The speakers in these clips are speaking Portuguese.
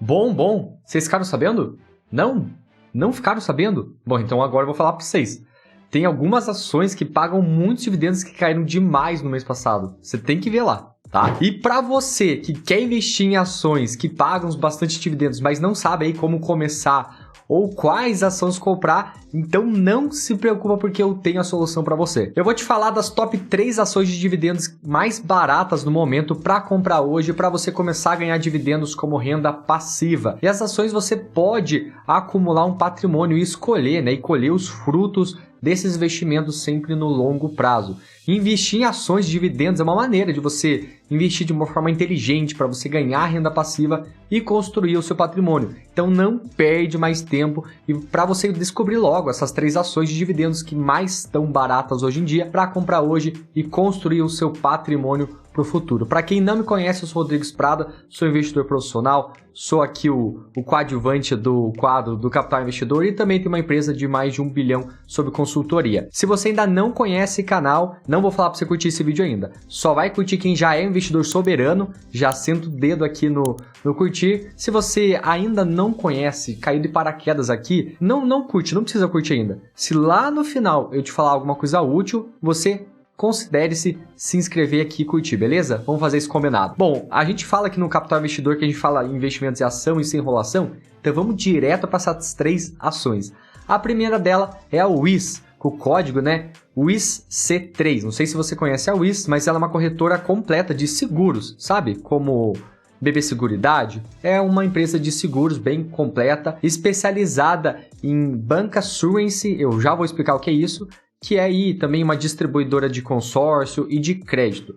Bom. Vocês ficaram sabendo? Não? Não ficaram sabendo? Bom, então agora eu vou falar para vocês. Tem algumas ações que pagam muitos dividendos que caíram demais no mês passado. Você tem que ver lá, tá? E para você que quer investir em ações que pagam bastante dividendos, mas não sabe aí como começar ou quais ações comprar, então não se preocupa porque eu tenho a solução para você. Eu vou te falar das top 3 ações de dividendos mais baratas no momento para comprar hoje, para você começar a ganhar dividendos como renda passiva. E as ações você pode acumular um patrimônio e escolher, né, e colher os frutos desses investimentos sempre no longo prazo. Investir em ações de dividendos é uma maneira de você investir de uma forma inteligente para você ganhar renda passiva e construir o seu patrimônio. Então não perde mais tempo e para você descobrir logo essas 3 ações de dividendos que mais estão baratas hoje em dia para comprar hoje e construir o seu patrimônio para o futuro. Para quem não me conhece, eu sou Rodrigues Prada, sou investidor profissional, sou aqui o coadjuvante do quadro do Capital Investidor e também tenho uma empresa de mais de 1 bilhão sobre consultoria. Se você ainda não conhece o canal, não vou falar para você curtir esse vídeo ainda. Só vai curtir quem já é investidor soberano, já senta o dedo aqui no curtir. Se você ainda não conhece, caiu de paraquedas aqui, não curte, não precisa curtir ainda. Se lá no final eu te falar alguma coisa útil, você considere-se se inscrever aqui e curtir, beleza? Vamos fazer isso combinado. Bom, a gente fala aqui no Capital Investidor que a gente fala em investimentos em ação e sem enrolação, então vamos direto para essas 3 ações. A primeira dela é a WIS, com o código, né, WISC3. Não sei se você conhece a WIS, mas ela é uma corretora completa de seguros, sabe? Como BB Seguridade, é uma empresa de seguros bem completa, especializada em bancassurance, eu já vou explicar o que é isso, que é aí também uma distribuidora de consórcio e de crédito.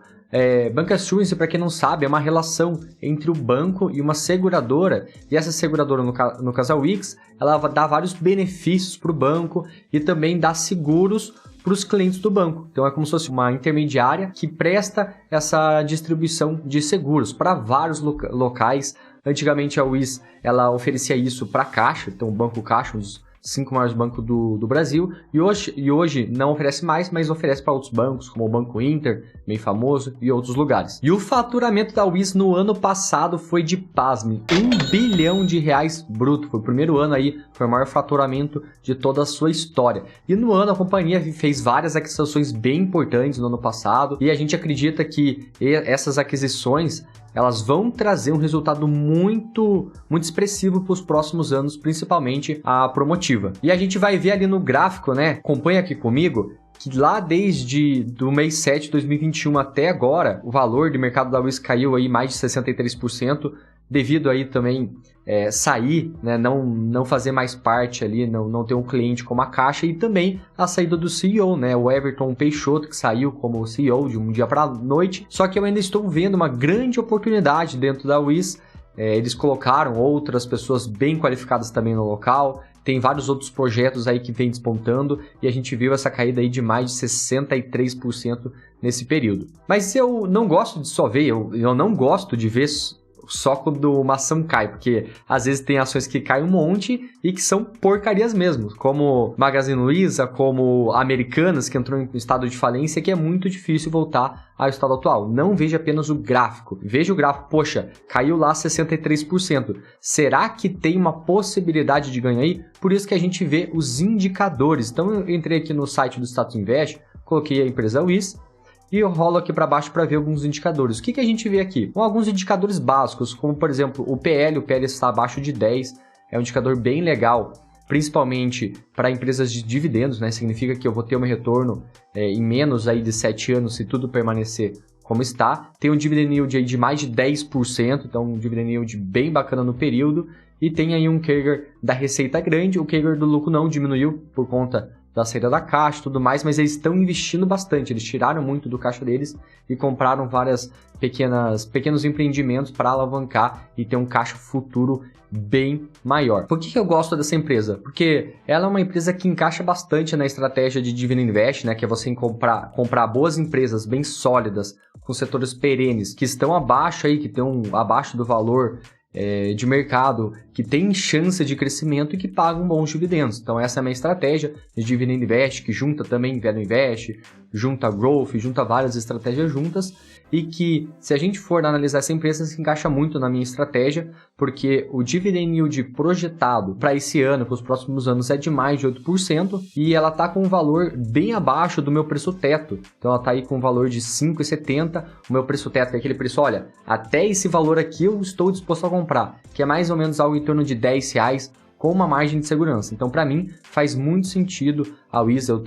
Bancassurance, para quem não sabe, é uma relação entre o banco e uma seguradora, e essa seguradora, no caso a Wix, ela dá vários benefícios para o banco e também dá seguros para os clientes do banco. Então é como se fosse uma intermediária que presta essa distribuição de seguros para vários locais. Antigamente a Wix ela oferecia isso para a Caixa, então o Banco Caixa, um dos 5 maiores bancos do Brasil, e hoje não oferece mais, mas oferece para outros bancos, como o Banco Inter, bem famoso, e outros lugares. E o faturamento da WIS no ano passado foi de, pasme, R$1 bilhão bruto. Foi o primeiro ano aí, foi o maior faturamento de toda a sua história. E no ano a companhia fez várias aquisições bem importantes no ano passado, e a gente acredita que essas aquisições elas vão trazer um resultado muito expressivo para os próximos anos, principalmente a Promotiva. E a gente vai ver ali no gráfico, né? Acompanha aqui comigo, que lá desde do mês 7 de 2021 até agora, o valor de mercado da WIS caiu aí mais de 63%, devido aí também sair, né, não fazer mais parte ali, não ter um cliente como a Caixa, e também a saída do CEO, né, o Everton Peixoto, que saiu como CEO de um dia para a noite. Só que eu ainda estou vendo uma grande oportunidade dentro da WIS. Eles colocaram outras pessoas bem qualificadas também no local, tem vários outros projetos aí que vem despontando, e a gente viu essa caída aí de mais de 63% nesse período. Mas eu não gosto de só ver, eu não gosto de ver só quando uma ação cai, porque às vezes tem ações que caem um monte e que são porcarias mesmo, como Magazine Luiza, como Americanas, que entrou em estado de falência, que é muito difícil voltar ao estado atual. Não veja apenas o gráfico, veja o gráfico, poxa, caiu lá 63%. Será que tem uma possibilidade de ganhar aí? Por isso que a gente vê os indicadores. Então eu entrei aqui no site do Status Invest, coloquei a empresa WIS, e eu rolo aqui para baixo para ver alguns indicadores. O que a gente vê aqui? Alguns indicadores básicos, como por exemplo o PL está abaixo de 10, é um indicador bem legal, principalmente para empresas de dividendos, né? Significa que eu vou ter um retorno em menos aí de 7 anos se tudo permanecer como está. Tem um dividend yield aí de mais de 10%, então um dividend yield bem bacana no período, e tem aí um CAGR da receita grande. O CAGR do lucro não diminuiu por conta da saída da Caixa e tudo mais, mas eles estão investindo bastante, eles tiraram muito do caixa deles e compraram várias pequenos empreendimentos para alavancar e ter um caixa futuro bem maior. Por que eu gosto dessa empresa? Porque ela é uma empresa que encaixa bastante na estratégia de Dividend Invest, né, que é você comprar boas empresas bem sólidas, com setores perenes, que estão abaixo aí, que estão abaixo do valor de mercado, que tem chance de crescimento e que pagam bons dividendos. Então essa é a minha estratégia de Dividend Invest, que junta também Value Invest, junta Growth, junta várias estratégias juntas, e que, se a gente for analisar essa empresa, se encaixa muito na minha estratégia, porque o dividend yield projetado para esse ano, para os próximos anos, é de mais de 8%, e ela está com um valor bem abaixo do meu preço teto. Então ela está aí com um valor de R$ 5,70, o meu preço teto é aquele preço, olha, até esse valor aqui eu estou disposto a comprar, que é mais ou menos algo em torno de R$10, com uma margem de segurança. Então, para mim, faz muito sentido a Wiz. Eu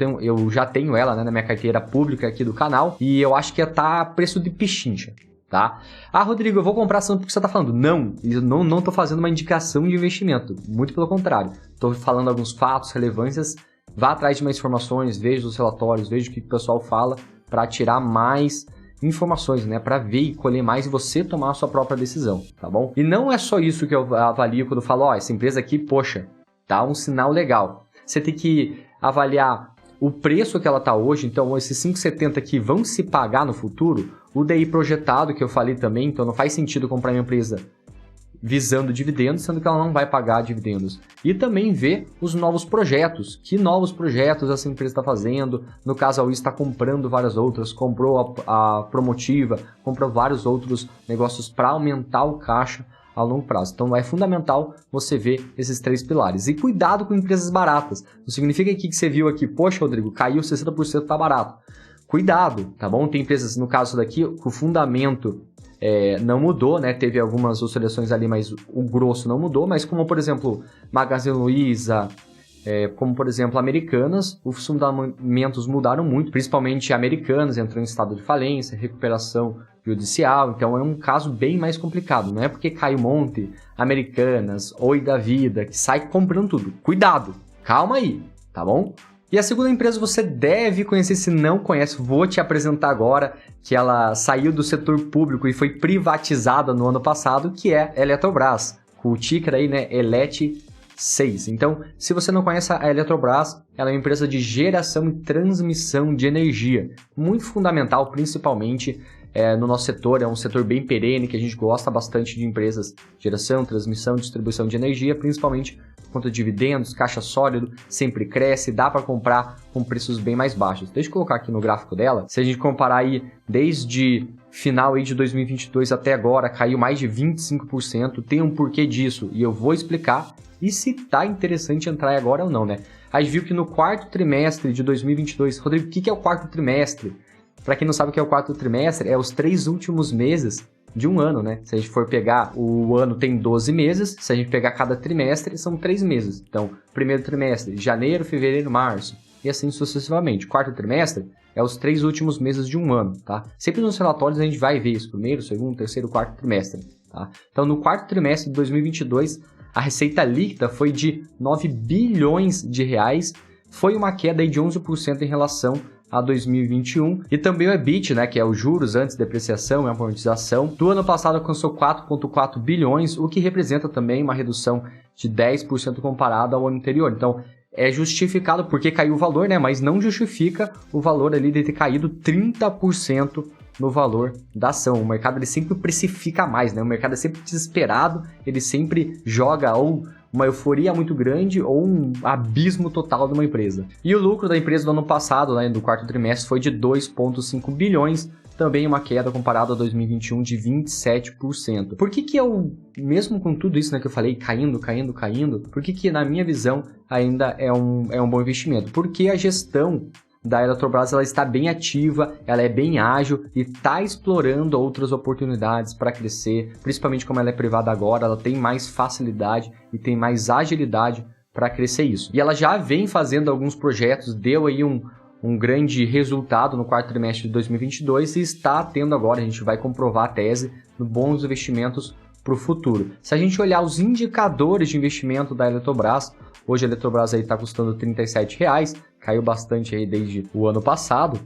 já tenho ela, né, na minha carteira pública aqui do canal, e eu acho que tá a preço de pichincha, tá? Ah, Rodrigo, eu vou comprar ação porque você tá falando. Não, eu não tô fazendo uma indicação de investimento, muito pelo contrário. Tô falando alguns fatos, relevâncias, vá atrás de mais informações, veja os relatórios, veja o que o pessoal fala, para tirar mais informações, né, para ver e colher mais e você tomar a sua própria decisão, tá bom? E não é só isso que eu avalio quando eu falo, ó, essa empresa aqui, poxa, tá um sinal legal. Você tem que avaliar o preço que ela tá hoje, então esses 5,70 aqui vão se pagar no futuro, o DI projetado que eu falei também, então não faz sentido comprar uma empresa visando dividendos, sendo que ela não vai pagar dividendos. E também ver os novos projetos. Que novos projetos essa empresa está fazendo? No caso, a Wiz está comprando várias outras, comprou a Promotiva, comprou vários outros negócios para aumentar o caixa a longo prazo. Então é fundamental você ver esses 3 pilares. E cuidado com empresas baratas. Não significa que você viu aqui, poxa, Rodrigo, caiu 60%, tá barato. Cuidado, tá bom? Tem empresas, no caso daqui, que o fundamento não mudou, né? Teve algumas oscilações ali, mas o grosso não mudou. Mas como, por exemplo, Magazine Luiza, como, por exemplo, Americanas, os fundamentos mudaram muito, principalmente Americanas, entrou em estado de falência, recuperação judicial. Então é um caso bem mais complicado. Não é porque cai um monte, Americanas, Oi da Vida, que sai comprando tudo. Cuidado, calma aí, tá bom? E a segunda empresa você deve conhecer, se não conhece, vou te apresentar agora, que ela saiu do setor público e foi privatizada no ano passado, que é a Eletrobras, com o ticker aí, né, ELET6. Então, se você não conhece a Eletrobras, ela é uma empresa de geração e transmissão de energia, muito fundamental, principalmente no nosso setor, é um setor bem perene, que a gente gosta bastante de empresas de geração, transmissão, distribuição de energia, principalmente por conta de dividendos, caixa sólido, sempre cresce, dá para comprar com preços bem mais baixos. Deixa eu colocar aqui no gráfico dela, se a gente comparar aí desde final aí de 2022 até agora, caiu mais de 25%, tem um porquê disso e eu vou explicar, e se tá interessante entrar agora ou não, né? A gente viu que no quarto trimestre de 2022, Rodrigo, o que é o quarto trimestre? Para quem não sabe o que é o quarto trimestre, é os 3 últimos meses de um ano, né? Se a gente for pegar, o ano tem 12 meses, se a gente pegar cada trimestre, são 3 meses. Então, primeiro trimestre, janeiro, fevereiro, março, e assim sucessivamente. Quarto trimestre é os 3 últimos meses de um ano, tá? Sempre nos relatórios a gente vai ver isso, primeiro, segundo, terceiro, quarto trimestre, tá? Então, no quarto trimestre de 2022, a receita líquida foi de 9 bilhões de reais, foi uma queda aí de 11% em relação a 2021, e também o EBIT, né, que é os juros antes depreciação e amortização, do ano passado alcançou 4,4 bilhões, o que representa também uma redução de 10% comparado ao ano anterior. Então, é justificado porque caiu o valor, né, mas não justifica o valor ali de ter caído 30% no valor da ação. O mercado ele sempre precifica mais, né? O mercado é sempre desesperado, ele sempre joga ou uma euforia muito grande ou um abismo total de uma empresa. E o lucro da empresa do ano passado, né, do quarto trimestre, foi de 2,5 bilhões, também uma queda comparada a 2021 de 27%. Por que eu, mesmo com tudo isso, né, que eu falei, caindo, por que na minha visão ainda é um bom investimento? Porque a gestão da Eletrobras ela está bem ativa, ela é bem ágil e está explorando outras oportunidades para crescer, principalmente como ela é privada agora, ela tem mais facilidade e tem mais agilidade para crescer isso. E ela já vem fazendo alguns projetos, deu aí um grande resultado no quarto trimestre de 2022 e está tendo agora, a gente vai comprovar a tese, bons investimentos para o futuro. Se a gente olhar os indicadores de investimento da Eletrobras, hoje a Eletrobras está custando R$ 37,00, caiu bastante aí desde o ano passado.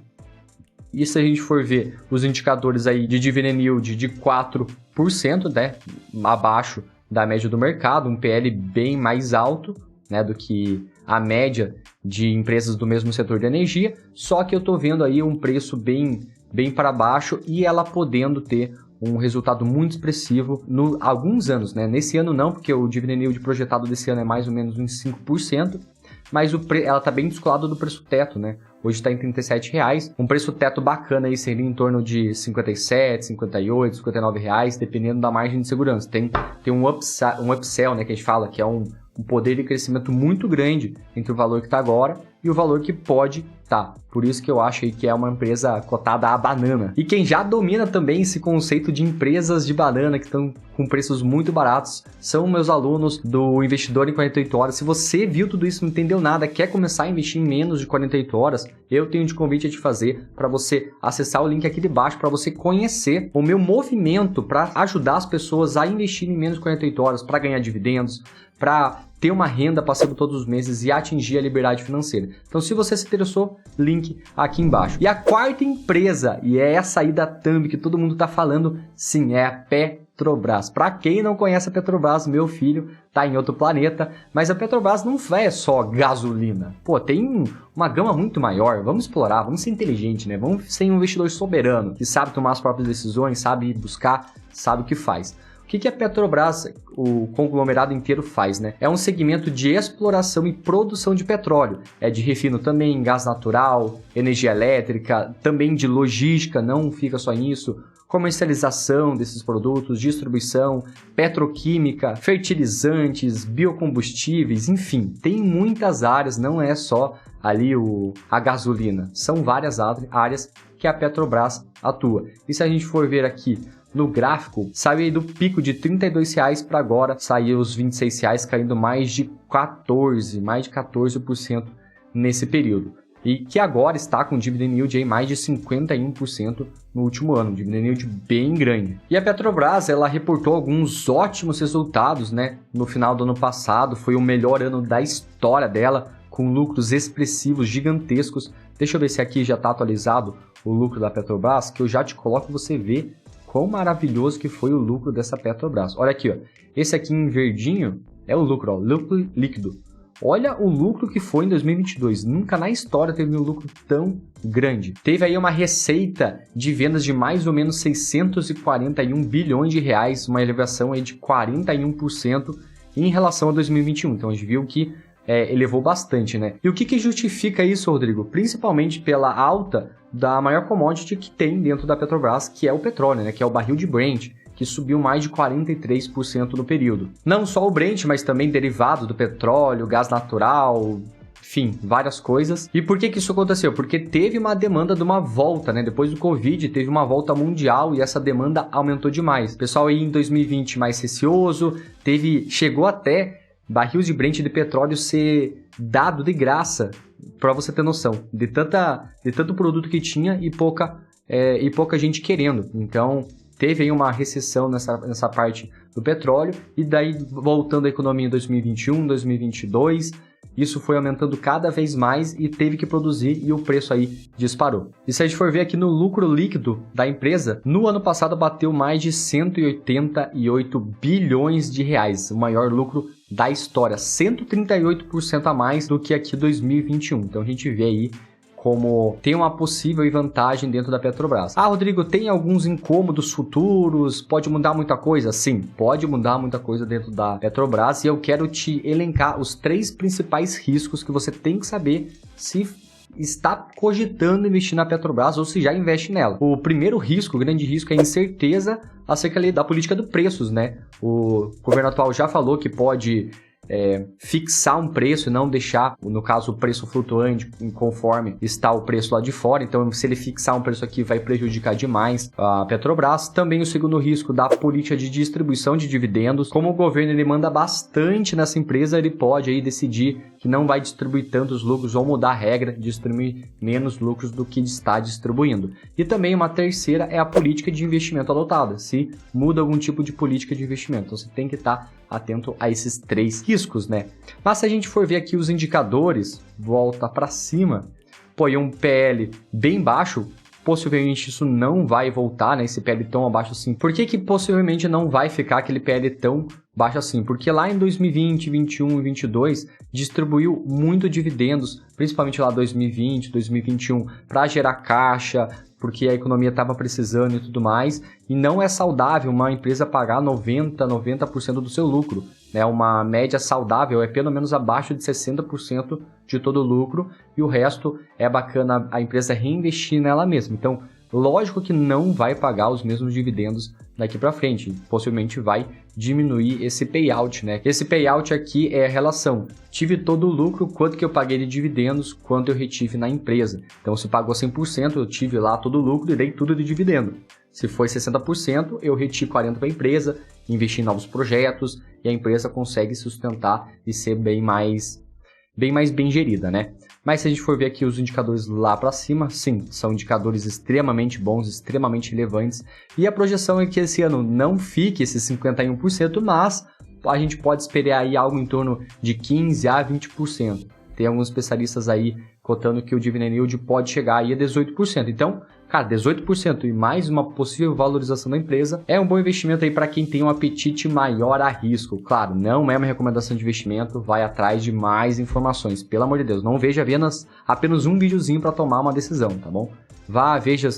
E se a gente for ver os indicadores aí de dividend yield de 4%, né, abaixo da média do mercado, um PL bem mais alto, né, do que a média de empresas do mesmo setor de energia, só que eu estou vendo aí um preço bem para baixo e ela podendo ter um resultado muito expressivo alguns anos, né? Nesse ano não, porque o dividend yield projetado desse ano é mais ou menos uns 5%, mas ela tá bem descolada do preço teto, né? Hoje está em R$37. Um preço teto bacana aí seria em torno de R$57, R$58, R$59, dependendo da margem de segurança. Tem um upsell, né, que a gente fala, que é um poder de crescimento muito grande entre o valor que está agora e o valor que pode estar. Por isso que eu acho aí que é uma empresa cotada a banana. E quem já domina também esse conceito de empresas de banana que estão com preços muito baratos são meus alunos do Investidor em 48 Horas. Se você viu tudo isso, não entendeu nada, quer começar a investir em menos de 48 horas, eu tenho de convite a te fazer para você acessar o link aqui de baixo para você conhecer o meu movimento para ajudar as pessoas a investirem em menos de 48 horas, para ganhar dividendos, para ter uma renda passiva todos os meses e atingir a liberdade financeira. Então, se você se interessou, link aqui embaixo. E a quarta empresa, e é essa aí da thumb que todo mundo tá falando, sim, é a Petrobras. Para quem não conhece a Petrobras, meu filho tá em outro planeta, mas a Petrobras não é só gasolina. Pô, tem uma gama muito maior. Vamos explorar, vamos ser inteligente, né? Vamos ser um investidor soberano, que sabe tomar as próprias decisões, sabe buscar, sabe o que faz. O que a Petrobras, o conglomerado inteiro, faz, né? É um segmento de exploração e produção de petróleo. É de refino também, gás natural, energia elétrica, também de logística, não fica só nisso. Comercialização desses produtos, distribuição, petroquímica, fertilizantes, biocombustíveis, enfim, tem muitas áreas, não é só ali a gasolina. São várias áreas que a Petrobras atua. E se a gente for ver aqui no gráfico, saiu aí do pico de R$32 para agora, saiu os R$26, caindo mais de 14% nesse período. E que agora está com dividend yield aí mais de 51% no último ano, um dividend yield bem grande. E a Petrobras, ela reportou alguns ótimos resultados, né? No final do ano passado, foi o melhor ano da história dela, com lucros expressivos, gigantescos. Deixa eu ver se aqui já está atualizado o lucro da Petrobras, que eu já te coloco para você ver quão maravilhoso que foi o lucro dessa Petrobras. Olha aqui, ó. Esse aqui em verdinho é o lucro, ó, lucro líquido. Olha o lucro que foi em 2022. Nunca na história teve um lucro tão grande. Teve aí uma receita de vendas de mais ou menos 641 bilhões de reais, uma elevação aí de 41% em relação a 2021. Então a gente viu que elevou bastante, né? E o que justifica isso, Rodrigo? Principalmente pela alta da maior commodity que tem dentro da Petrobras, que é o petróleo, né? Que é o barril de Brent, que subiu mais de 43% no período. Não só o Brent, mas também derivados do petróleo, gás natural, enfim, várias coisas. E por que isso aconteceu? Porque teve uma demanda de uma volta, né? Depois do Covid, teve uma volta mundial e essa demanda aumentou demais. O pessoal aí em 2020 mais receoso, chegou até barris de Brent de petróleo ser dado de graça, para você ter noção, de tanto produto que tinha e pouca gente querendo. Então, teve aí uma recessão nessa parte do petróleo, e daí voltando a economia em 2021, 2022, isso foi aumentando cada vez mais e teve que produzir e o preço aí disparou. E se a gente for ver aqui no lucro líquido da empresa, no ano passado bateu mais de 188 bilhões de reais, o maior lucro da história, 138% a mais do que aqui 2021. Então a gente vê aí como tem uma possível vantagem dentro da Petrobras. Ah, Rodrigo, tem alguns incômodos futuros? Pode mudar muita coisa? Sim, pode mudar muita coisa dentro da Petrobras, e eu quero te elencar os 3 principais riscos que você tem que saber se está cogitando investir na Petrobras ou se já investe nela. O primeiro risco, o grande risco, é a incerteza acerca da política de preços, né? O governo atual já falou que pode fixar um preço e não deixar, no caso, o preço flutuante conforme está o preço lá de fora. Então, se ele fixar um preço aqui, vai prejudicar demais a Petrobras. Também o segundo risco da política de distribuição de dividendos. Como o governo ele manda bastante nessa empresa, ele pode aí decidir que não vai distribuir tantos lucros ou mudar a regra, distribuir menos lucros do que está distribuindo. E também uma terceira é a política de investimento adotada, se muda algum tipo de política de investimento. Então, você tem que estar atento a esses 3 riscos, né? Mas se a gente for ver aqui os indicadores, volta para cima, pô, e um PL bem baixo, possivelmente isso não vai voltar, né? Esse PL tão abaixo assim. Por que possivelmente não vai ficar aquele PL tão baixa sim, porque lá em 2020, 2021 e 2022 distribuiu muito dividendos, principalmente lá 2020, 2021, para gerar caixa, porque a economia estava precisando e tudo mais, e não é saudável uma empresa pagar 90% do seu lucro, né? Uma média saudável é pelo menos abaixo de 60% de todo o lucro, e o resto é bacana a empresa reinvestir nela mesma. Então, lógico que não vai pagar os mesmos dividendos daqui para frente, possivelmente vai diminuir esse payout, né? Esse payout aqui é a relação, tive todo o lucro, quanto que eu paguei de dividendos, quanto eu retive na empresa. Então, se pagou 100%, eu tive lá todo o lucro e dei tudo de dividendo. Se foi 60%, eu reti 40% para a empresa, investi em novos projetos e a empresa consegue sustentar e ser bem mais bem gerida, né? Mas se a gente for ver aqui os indicadores lá para cima, sim, são indicadores extremamente bons, extremamente relevantes. E a projeção é que esse ano não fique esses 51%, mas a gente pode esperar aí algo em torno de 15% a 20%. Tem alguns especialistas aí cotando que o dividend yield pode chegar aí a 18%. Então, cara, 18% e mais uma possível valorização da empresa é um bom investimento aí para quem tem um apetite maior a risco. Claro, não é uma recomendação de investimento, vai atrás de mais informações. Pelo amor de Deus, não veja apenas um videozinho para tomar uma decisão, tá bom? Vá, veja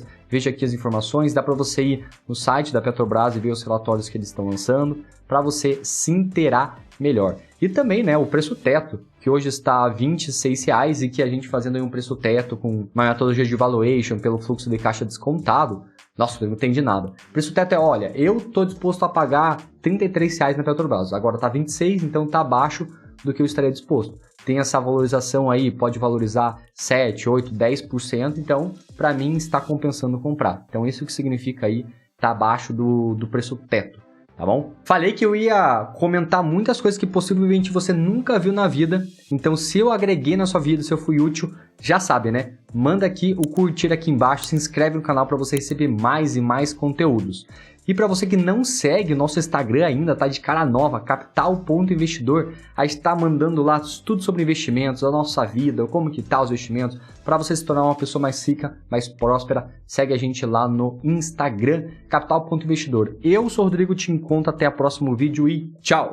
aqui as informações, dá para você ir no site da Petrobras e ver os relatórios que eles estão lançando, para você se inteirar melhor. E também, né, o preço teto, que hoje está a R$ 26 e que a gente fazendo aí um preço teto com uma metodologia de valuation pelo fluxo de caixa descontado, nossa, eu não entendi nada. O preço teto é, olha, eu estou disposto a pagar R$ 33 na Petrobras, agora está 26, então está abaixo do que eu estaria disposto. Tem essa valorização aí, pode valorizar 7, 8, 10%, então para mim está compensando comprar. Então isso que significa aí, está abaixo do preço teto. Tá bom? Falei que eu ia comentar muitas coisas que possivelmente você nunca viu na vida, então se eu agreguei na sua vida, se eu fui útil, já sabe, né? Manda aqui o curtir aqui embaixo, se inscreve no canal para você receber mais e mais conteúdos. E para você que não segue nosso Instagram ainda, tá de cara nova, capital.investidor, a gente tá mandando lá tudo sobre investimentos, a nossa vida, como que tá os investimentos, para você se tornar uma pessoa mais rica, mais próspera, segue a gente lá no Instagram, capital.investidor. Eu sou o Rodrigo, te encontro até o próximo vídeo e tchau!